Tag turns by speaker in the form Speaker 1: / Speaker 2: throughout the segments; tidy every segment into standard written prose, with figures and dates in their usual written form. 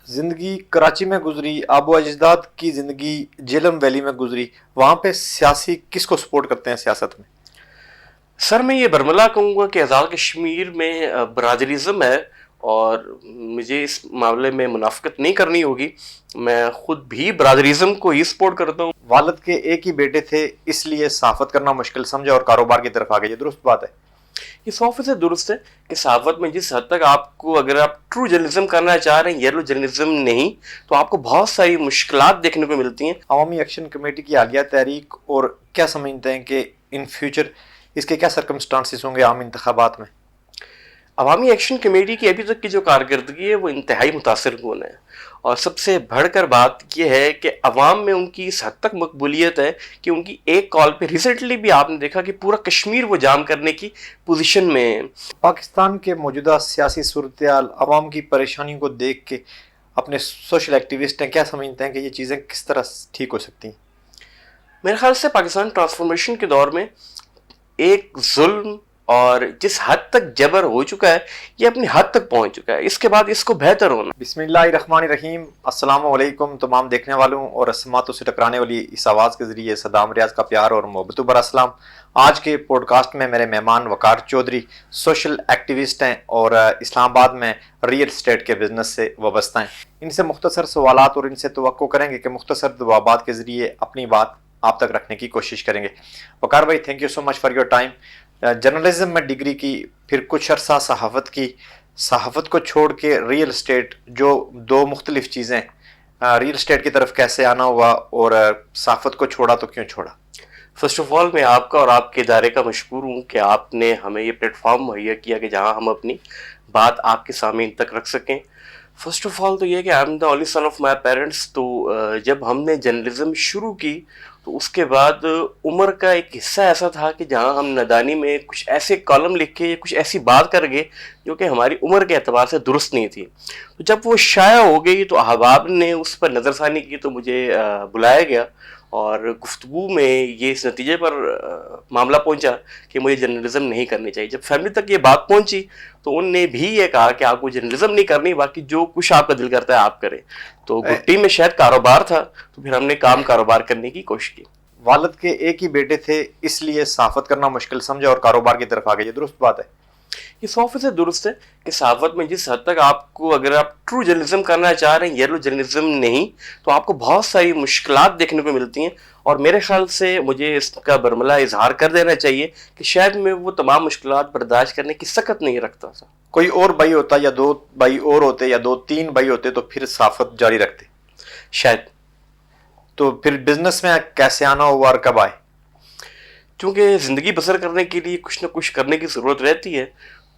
Speaker 1: زندگی کراچی میں گزری، آب و اجداد کی زندگی جیلم ویلی میں گزری، وہاں پہ سیاسی کس کو سپورٹ کرتے ہیں سیاست میں؟
Speaker 2: سر میں یہ برملا کہوں گا کہ آزاد کشمیر میں برادریزم ہے، اور مجھے اس معاملے میں منافقت نہیں کرنی ہوگی. میں خود بھی برادریزم کو ہی سپورٹ کرتا ہوں.
Speaker 1: والد کے ایک ہی بیٹے تھے، اس لیے صحافت کرنا مشکل سمجھا اور کاروبار کی طرف آگے، یہ درست بات ہے؟
Speaker 2: یہ 100% درست ہے کہ صحافت میں جس حد تک آپ کو، اگر آپ ٹرو جرنلزم کرنا چاہ رہے ہیں، یلو جرنلزم نہیں، تو آپ کو بہت ساری مشکلات دیکھنے کو ملتی ہیں.
Speaker 1: عوامی ایکشن کمیٹی کی عالیہ تحریک، اور کیا سمجھتے ہیں کہ ان فیوچر اس کے کیا سرکمسٹانسز ہوں گے عام انتخابات میں؟
Speaker 2: عوامی ایکشن کمیٹی کی ابھی تک کی جو کارکردگی ہے وہ انتہائی متاثر کن ہے، اور سب سے بڑھ کر بات یہ ہے کہ عوام میں ان کی اس حد تک مقبولیت ہے کہ ان کی ایک کال پہ ریسنٹلی بھی آپ نے دیکھا کہ پورا کشمیر وہ جام کرنے کی پوزیشن میں ہے.
Speaker 1: پاکستان کے موجودہ سیاسی صورتحال، عوام کی پریشانیوں کو دیکھ کے اپنے سوشل ایکٹیوسٹ ہیں، کیا سمجھتے ہیں کہ یہ چیزیں کس طرح ٹھیک ہو سکتی ہیں؟
Speaker 2: میرے خیال سے پاکستان ٹرانسفارمیشن کے دور میں ایک ظلم اور جس حد تک جبر ہو چکا ہے، یہ اپنی حد تک پہنچ چکا ہے. اس کے بعد اس کو بہتر ہونا.
Speaker 1: بسم اللہ الرحمن الرحیم. السلام علیکم تمام دیکھنے والوں اور اسماعتوں سے ٹکرانے والی اس آواز کے ذریعے صدام ریاض کا پیار اور محبت برا سلام. آج کے پوڈ کاسٹ میں میرے مہمان وقار چودھری سوشل ایکٹیوسٹ ہیں اور اسلام آباد میں ریئل اسٹیٹ کے بزنس سے وابستہ ہیں. ان سے مختصر سوالات اور ان سے توقع کریں گے کہ مختصر جوابات کے ذریعے اپنی بات آپ تک رکھنے کی کوشش کریں گے. وقار بھائی، thank you so much for your time. Journalism میں ڈگری کی، پھر کچھ عرصہ صحافت کی، صحافت کو چھوڑ کے ریئل اسٹیٹ، جو دو مختلف چیزیں، ریئل اسٹیٹ کی طرف کیسے آنا ہوا اور صحافت کو چھوڑا تو کیوں چھوڑا؟
Speaker 2: فرسٹ آف آل میں آپ کا اور آپ کے ادارے کا مشکور ہوں کہ آپ نے ہمیں یہ پلیٹ فارم مہیا کیا کہ جہاں ہم اپنی بات آپ کے سامنے تک رکھ سکیں. فرسٹ آف آل تو یہ کہ I am the only son of my parents. تو جب ہم نے جرنلزم شروع کی تو اس کے بعد عمر کا ایک حصہ ایسا تھا کہ جہاں ہم نادانی میں کچھ ایسے کالم لکھے یا کچھ ایسی بات کر گئے جو کہ ہماری عمر کے اعتبار سے درست نہیں تھی. تو جب وہ شائع ہو گئی تو احباب نے اس پر نظر ثانی کی، تو مجھے بلایا گیا، اور گفتگو میں یہ اس نتیجے پر معاملہ پہنچا کہ مجھے جرنلزم نہیں کرنی چاہیے. جب فیملی تک یہ بات پہنچی تو ان نے بھی یہ کہا کہ آپ کو جرنلزم نہیں کرنی، باقی جو کچھ آپ کا دل کرتا ہے آپ کریں. تو گٹی میں شاید کاروبار تھا، تو پھر ہم نے کاروبار کرنے کی کوشش کی.
Speaker 1: والد کے ایک ہی بیٹے تھے، اس لیے صحافت کرنا مشکل سمجھا اور کاروبار کی طرف آگے، یہ درست بات ہے؟
Speaker 2: یہ 100% درست ہے کہ صحافت میں جس حد تک آپ کو، اگر آپ ٹرو جرنلزم کرنا چاہ رہے ہیں، یلو جرنلزم نہیں، تو آپ کو بہت ساری مشکلات دیکھنے کو ملتی ہیں. اور میرے خیال سے مجھے اس کا برملا اظہار کر دینا چاہیے کہ شاید میں وہ تمام مشکلات برداشت کرنے کی سخت نہیں رکھتا تھا.
Speaker 1: کوئی اور بھائی ہوتا، یا دو بھائی اور ہوتے، یا دو تین بھائی ہوتے، تو پھر صحافت جاری رکھتے.
Speaker 2: شاید.
Speaker 1: تو پھر بزنس میں کیسے آنا ہوا اور کب آئے؟
Speaker 2: چونکہ زندگی بسر کرنے کے لیے کچھ نہ کچھ کرنے کی ضرورت رہتی ہے،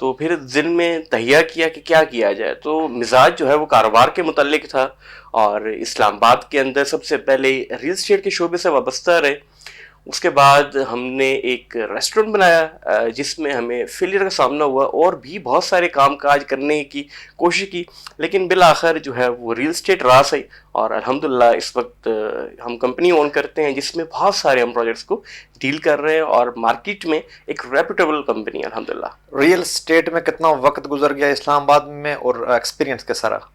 Speaker 2: تو پھر دل میں تہیہ کیا کہ کیا کیا جائے. تو مزاج جو ہے وہ کاروبار کے متعلق تھا، اور اسلام آباد کے اندر سب سے پہلے ریل اسٹیٹ کے شعبے سے وابستہ رہے. اس کے بعد ہم نے ایک ریسٹورنٹ بنایا جس میں ہمیں فیلئر کا سامنا ہوا، اور بھی بہت سارے کام کاج کرنے کی کوشش کی، لیکن بالآخر جو ہے وہ ریل اسٹیٹ راس ہے. اور الحمدللہ اس وقت ہم کمپنی اون کرتے ہیں جس میں بہت سارے ہم پروجیکٹس کو ڈیل کر رہے ہیں، اور مارکیٹ میں ایک ریپوٹیبل کمپنی الحمدللہ.
Speaker 1: ریئل اسٹیٹ میں کتنا وقت گزر گیا اسلام آباد میں، اور ایکسپیرینس کیسا رہا؟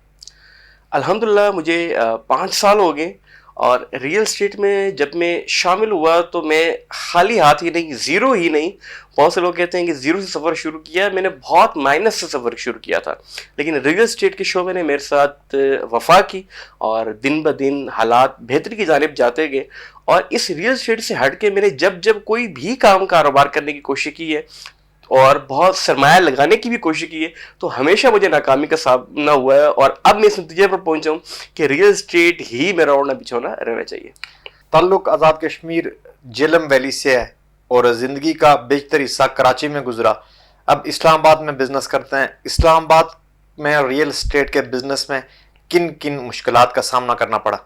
Speaker 2: الحمدللہ مجھے 5 سال ہو گئے، اور ریئل اسٹیٹ میں جب میں شامل ہوا تو میں خالی ہاتھ ہی نہیں، زیرو ہی نہیں. بہت سے لوگ کہتے ہیں کہ زیرو سے سفر شروع کیا، میں نے بہت مائنس سے سفر شروع کیا تھا، لیکن ریئل اسٹیٹ کے شعبے نے میرے ساتھ وفا کی، اور دن بدن حالات بہتری کی جانب جاتے گئے. اور اس ریئل اسٹیٹ سے ہٹ کے میں نے جب کوئی بھی کاروبار کرنے کی کوشش کی ہے اور بہت سرمایہ لگانے کی بھی کوشش کی ہے، تو ہمیشہ مجھے ناکامی کا سامنا ہوا ہے. اور اب میں اس نتیجے پر پہنچا ہوں کہ ریئل اسٹیٹ ہی میرا اوڑھنا بچھونا رہنا چاہیے.
Speaker 1: تعلق آزاد کشمیر جیلم ویلی سے ہے، اور زندگی کا بیشتر حصہ کراچی میں گزرا. اب اسلام آباد میں بزنس کرتے ہیں. اسلام آباد میں ریئل اسٹیٹ کے بزنس میں کن کن مشکلات کا سامنا کرنا پڑا؟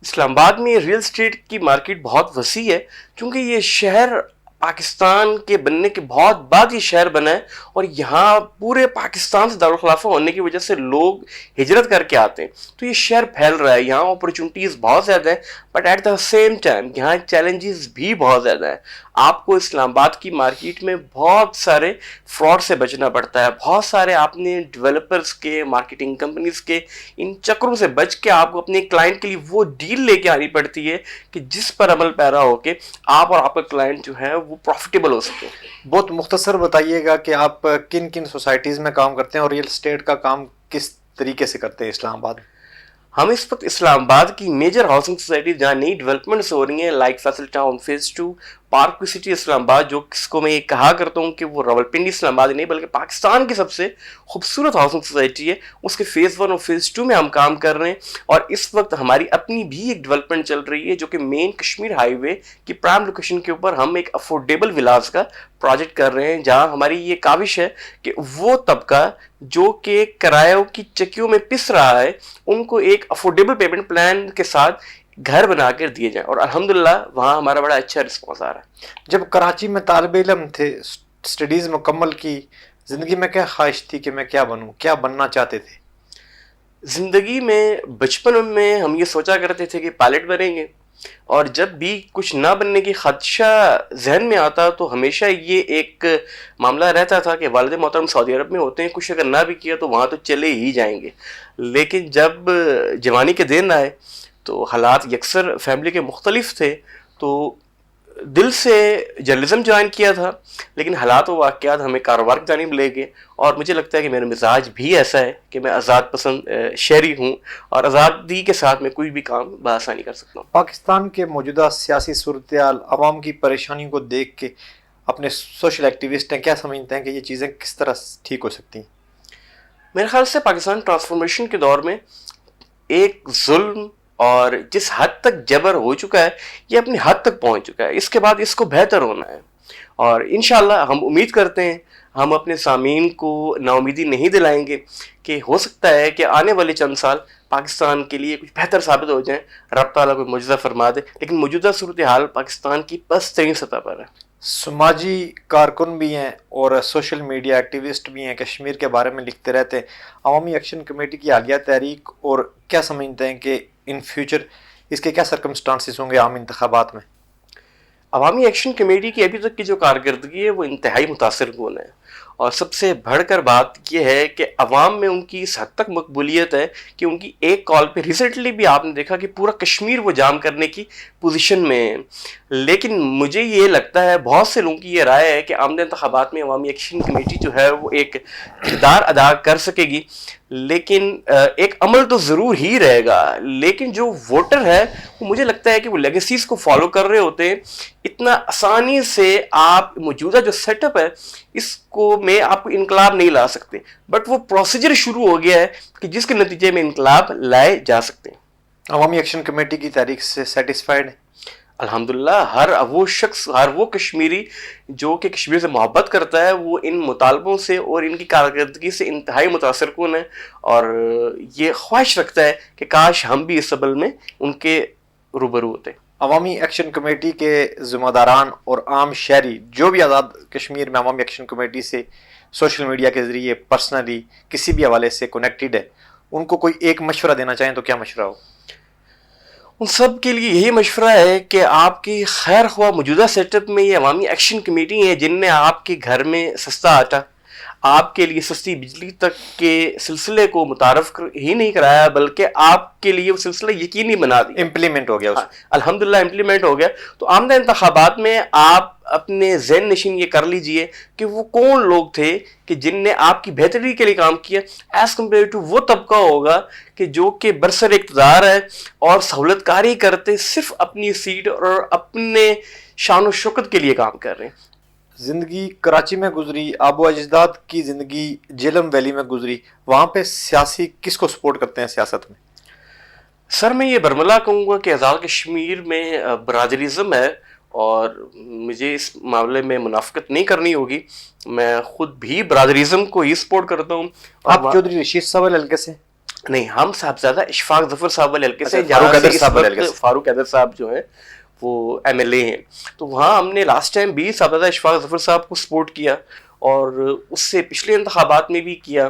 Speaker 2: اسلام آباد میں ریئل اسٹیٹ کی مارکیٹ بہت وسیع ہے، کیونکہ یہ شہر پاکستان کے بننے کے بہت بعد یہ شہر بنا ہے، اور یہاں پورے پاکستان سے دارالخلافہ ہونے کی وجہ سے لوگ ہجرت کر کے آتے ہیں. تو یہ شہر پھیل رہا ہے، یہاں اپرچونٹیز بہت زیادہ ہیں، but at the same time یہاں چیلنجز بھی بہت زیادہ ہیں. آپ کو اسلام آباد کی مارکیٹ میں بہت سارے فراڈ سے بچنا پڑتا ہے. بہت سارے آپ نے ڈیولپرز کے, مارکیٹنگ کمپنیز کے ان چکروں سے بچ کے آپ کو اپنے کلائنٹ کے لیے وہ ڈیل لے کے آنی پڑتی ہے کہ جس پر عمل پیرا ہو کے آپ اور آپ کا کلائنٹ جو ہے وہ پروفیٹیبل ہو سکے.
Speaker 1: بہت مختصر بتائیے گا کہ آپ کن کن سوسائٹیز میں کام کرتے ہیں اور ریئل اسٹیٹ کا کام کس طریقے سے کرتے ہیں اسلام آباد میں؟
Speaker 2: ہم اس وقت اسلام آباد کی میجر ہاؤسنگ سوسائٹی جہاں نئی ڈیولپمنٹس ہو رہی ہیں, like Faisal Town phase 2, Park City Islamabad, جو کس کو میں یہ کہا کرتا ہوں کہ وہ راولپنڈی اسلام آباد نہیں بلکہ پاکستان کی سب سے خوبصورت ہاؤسنگ سوسائٹی ہے, اس کے فیز 1 اور فیز 2 میں ہم کام کر رہے ہیں. اور اس وقت ہماری اپنی بھی ایک ڈیولپمنٹ چل رہی ہے جو کہ مین کشمیر ہائی وے کی پرائم لوکیشن کے اوپر ہم ایک افورڈیبل ولاز کا پروجیکٹ کر رہے ہیں, جہاں ہماری یہ کاوش ہے کہ وہ طبقہ جو کہ کرایوں کی چکیوں میں پس رہا ہے ان کو ایک افورڈیبل پیمنٹ پلان کے ساتھ گھر بنا کر دیے جائیں, اور الحمدللہ وہاں ہمارا بڑا اچھا رسپانس آ رہا ہے.
Speaker 1: جب کراچی میں طالب علم تھے, اسٹڈیز مکمل کی, زندگی میں کیا خواہش تھی کہ میں کیا بنوں, کیا بننا چاہتے تھے؟
Speaker 2: زندگی میں بچپن میں ہم یہ سوچا کرتے تھے کہ پائلٹ بنیں گے, اور جب بھی کچھ نہ بننے کی خدشہ ذہن میں آتا تو ہمیشہ یہ ایک معاملہ رہتا تھا کہ والد محترم سعودی عرب میں ہوتے ہیں, کچھ اگر نہ بھی کیا تو وہاں تو چلے ہی جائیں گے. لیکن جب جوانی کے دن آئے تو حالات یکسر فیملی کے مختلف تھے, تو دل سے جرنلزم جوائن کیا تھا, لیکن حالات و واقعات ہمیں کاروبار کی جانب لے گئے, اور مجھے لگتا ہے کہ میرا مزاج بھی ایسا ہے کہ میں آزاد پسند شہری ہوں, اور آزادی کے ساتھ میں کوئی بھی کام بآسانی کر سکتا ہوں.
Speaker 1: پاکستان کے موجودہ سیاسی صورتحال, عوام کی پریشانیوں کو دیکھ کے اپنے سوشل ایکٹیوسٹ ہیں, کیا سمجھتے ہیں کہ یہ چیزیں کس طرح ٹھیک ہو سکتی ہیں؟
Speaker 2: میرے خیال سے پاکستان ٹرانسفارمیشن کے دور میں ایک ظلم اور جس حد تک جبر ہو چکا ہے یہ اپنی حد تک پہنچ چکا ہے, اس کے بعد اس کو بہتر ہونا ہے, اور انشاءاللہ ہم امید کرتے ہیں, ہم اپنے سامعین کو نا امیدی نہیں دلائیں گے کہ ہو سکتا ہے کہ آنے والے چند سال پاکستان کے لیے کچھ بہتر ثابت ہو جائیں, رب تعالیٰ کوئی معجزہ فرما دے. لیکن موجودہ صورتحال پاکستان کی پست ترین سطح پر ہے.
Speaker 1: سماجی کارکن بھی ہیں اور سوشل میڈیا ایکٹیوسٹ بھی ہیں, کشمیر کے بارے میں لکھتے رہتے ہیں. عوامی ایکشن کمیٹی کی حالیہ تحریک, اور کیا سمجھتے ہیں کہ ان فیوچر اس کے کیا سرکمسٹانسز ہوں گے عام انتخابات میں؟
Speaker 2: عوامی ایکشن کمیٹی کی ابھی تک کی جو کارکردگی ہے وہ انتہائی متاثر کن ہے, اور سب سے بڑھ کر بات یہ ہے کہ عوام میں ان کی اس حد تک مقبولیت ہے کہ ان کی ایک کال پہ ریسنٹلی بھی آپ نے دیکھا کہ پورا کشمیر وہ جام کرنے کی پوزیشن میں ہے. لیکن مجھے یہ لگتا ہے, بہت سے لوگوں کی یہ رائے ہے کہ آمدہ انتخابات میں عوامی ایکشن کمیٹی جو ہے وہ ایک کردار ادا کر سکے گی, لیکن ایک عمل تو ضرور ہی رہے گا. لیکن جو ووٹر ہے وہ مجھے لگتا ہے کہ وہ لیگیسیز کو فالو کر رہے ہوتے ہیں. اتنا آسانی سے آپ موجودہ جو سیٹ اپ ہے اس کو میں آپ کو انقلاب نہیں لا سکتے, بٹ وہ پروسیجر شروع ہو گیا ہے کہ جس کے نتیجے میں انقلاب لائے جا سکتے ہیں.
Speaker 1: عوامی ایکشن کمیٹی کی تحریک سے سیٹسفائیڈ ہیں؟
Speaker 2: الحمدللہ ہر وہ شخص, ہر وہ کشمیری جو کہ کشمیر سے محبت کرتا ہے وہ ان مطالبوں سے اور ان کی کارکردگی سے انتہائی متاثر کن ہے, اور یہ خواہش رکھتا ہے کہ کاش ہم بھی اس عمل میں ان کے روبرو ہوتے.
Speaker 1: عوامی ایکشن کمیٹی کے ذمہ داران اور عام شہری جو بھی آزاد کشمیر میں عوامی ایکشن کمیٹی سے سوشل میڈیا کے ذریعے پرسنلی کسی بھی حوالے سے کنیکٹڈ ہے, ان کو کوئی ایک مشورہ دینا چاہیں تو کیا مشورہ ہو؟
Speaker 2: ان سب کے لیے یہی مشورہ ہے کہ آپ کی خیر خواہ موجودہ سیٹ اپ میں یہ عوامی ایکشن کمیٹی ہیں جن نے آپ کے گھر میں سستا آٹا, آپ کے لیے سستی بجلی تک کے سلسلے کو متعارف ہی نہیں کرایا, بلکہ آپ کے لیے وہ سلسلہ یقینی بنا دیا,
Speaker 1: امپلیمنٹ ہو گیا.
Speaker 2: الحمدللہ امپلیمنٹ ہو گیا. تو آمدہ انتخابات میں آپ اپنے ذہن نشین یہ کر لیجئے کہ وہ کون لوگ تھے کہ جن نے آپ کی بہتری کے لیے کام کیا, ایز کمپیئر ٹو وہ طبقہ ہوگا کہ جو کہ برسر اقتدار ہے اور سہولت کاری کرتے صرف اپنی سیٹ اور اپنے شان و شوکت کے لیے کام کر رہے ہیں.
Speaker 1: زندگی کراچی میں گزری, آب و اجداد کی زندگی جہلم ویلی میں گزری, وہاں پہ سیاسی کس کو سپورٹ کرتے ہیں سیاست میں؟
Speaker 2: سر میں یہ برملا کہوں گا کہ آزاد کشمیر میں برادریزم ہے, اور مجھے اس معاملے میں منافقت نہیں کرنی ہوگی, میں خود بھی برادریزم کو ہی سپورٹ کرتا ہوں.
Speaker 1: آپ چودھری رشید صاحب والے حلقے سے؟
Speaker 2: نہیں, ہم صاحبزادہ اشفاق ظفر صاحب والے حلقے سے, فاروق حیدر صاحب جو ہیں وہ ایم ایل اے ہیں. تو وہاں ہم نے لاسٹ ٹائم بھی صاحبزادہ اشفاق ظفر صاحب کو سپورٹ کیا, اور اس سے پچھلے انتخابات میں بھی کیا،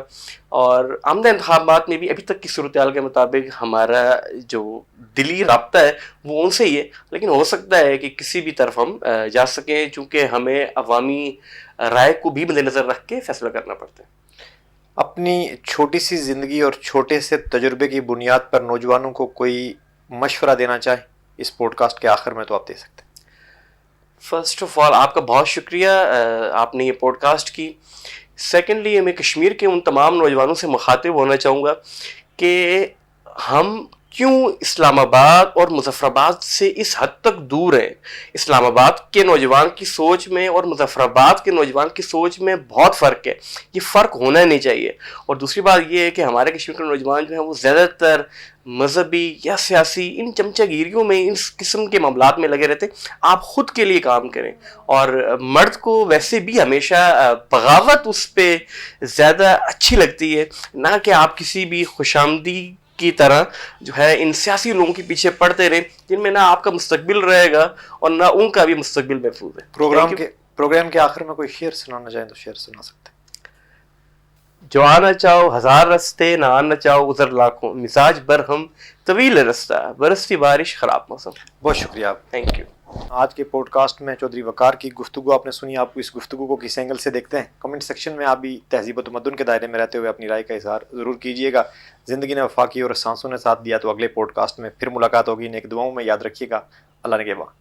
Speaker 2: اور آمدہ انتخابات میں بھی ابھی تک کی صورتحال کے مطابق ہمارا جو دلی رابطہ ہے وہ ان سے ہی ہے، لیکن ہو سکتا ہے کہ کسی بھی طرف ہم جا سکیں، چونکہ ہمیں عوامی رائے کو بھی مد نظر رکھ کے فیصلہ کرنا پڑتا ہے۔
Speaker 1: اپنی چھوٹی سی زندگی اور چھوٹے سے تجربے کی بنیاد پر نوجوانوں کو کوئی مشورہ دینا چاہیں اس پوڈ کاسٹ کے آخر میں تو آپ دے سکتے ہیں۔
Speaker 2: فرسٹ آف آل آپ کا بہت شکریہ، آپ نے یہ پوڈ کاسٹ کی۔ سیکنڈلی میں کشمیر کے ان تمام نوجوانوں سے مخاطب ہونا چاہوں گا کہ ہم کیوں اسلام آباد اور مظفر آباد سے اس حد تک دور ہیں۔ اسلام آباد کے نوجوان کی سوچ میں اور مظفر آباد کے نوجوان کی سوچ میں بہت فرق ہے، یہ فرق ہونا نہیں چاہیے۔ اور دوسری بات یہ ہے کہ ہمارے کشمیر کے نوجوان جو ہیں وہ زیادہ تر مذہبی یا سیاسی ان چمچہ گیریوں میں، اس قسم کے معاملات میں لگے رہتے۔ آپ خود کے لیے کام کریں، اور مرد کو ویسے بھی ہمیشہ بغاوت اس پہ زیادہ اچھی لگتی ہے، نہ کہ آپ کسی بھی خوشامدی کی طرح جو ہے ان سیاسی لوگوں کے پیچھے پڑتے رہیں جن میں نہ آپ کا مستقبل رہے گا اور نہ ان کا بھی مستقبل محفوظ ہے۔
Speaker 1: پروگرام کے آخر میں کوئی شعر سنانا چاہیں تو شعر سنا سکتے ہیں۔
Speaker 2: جو آنا چاہو ہزار رستے، نہ آنا چاہو ازر لاکھوں، مزاج برہم طویل رستہ، برستی بارش خراب موسم۔
Speaker 1: بہت شکریہ آپ۔
Speaker 2: Thank you.
Speaker 1: آج کے پوڈ کاسٹ میں چودھری وقار کی گفتگو آپ نے سنی۔ آپ کو اس گفتگو کو کس اینگل سے دیکھتے ہیں؟ کمنٹ سیکشن میں آپ بھی تہذیب و تمدن کے دائرے میں رہتے ہوئے اپنی رائے کا اظہار ضرور کیجیے گا۔ زندگی نے وفا کی اور سانسوں نے ساتھ دیا، تو اگلے پوڈ کاسٹ میں پھر ملاقات ہوگی۔ نیک دعاؤں میں یاد رکھیے گا۔ اللہ نگہباں۔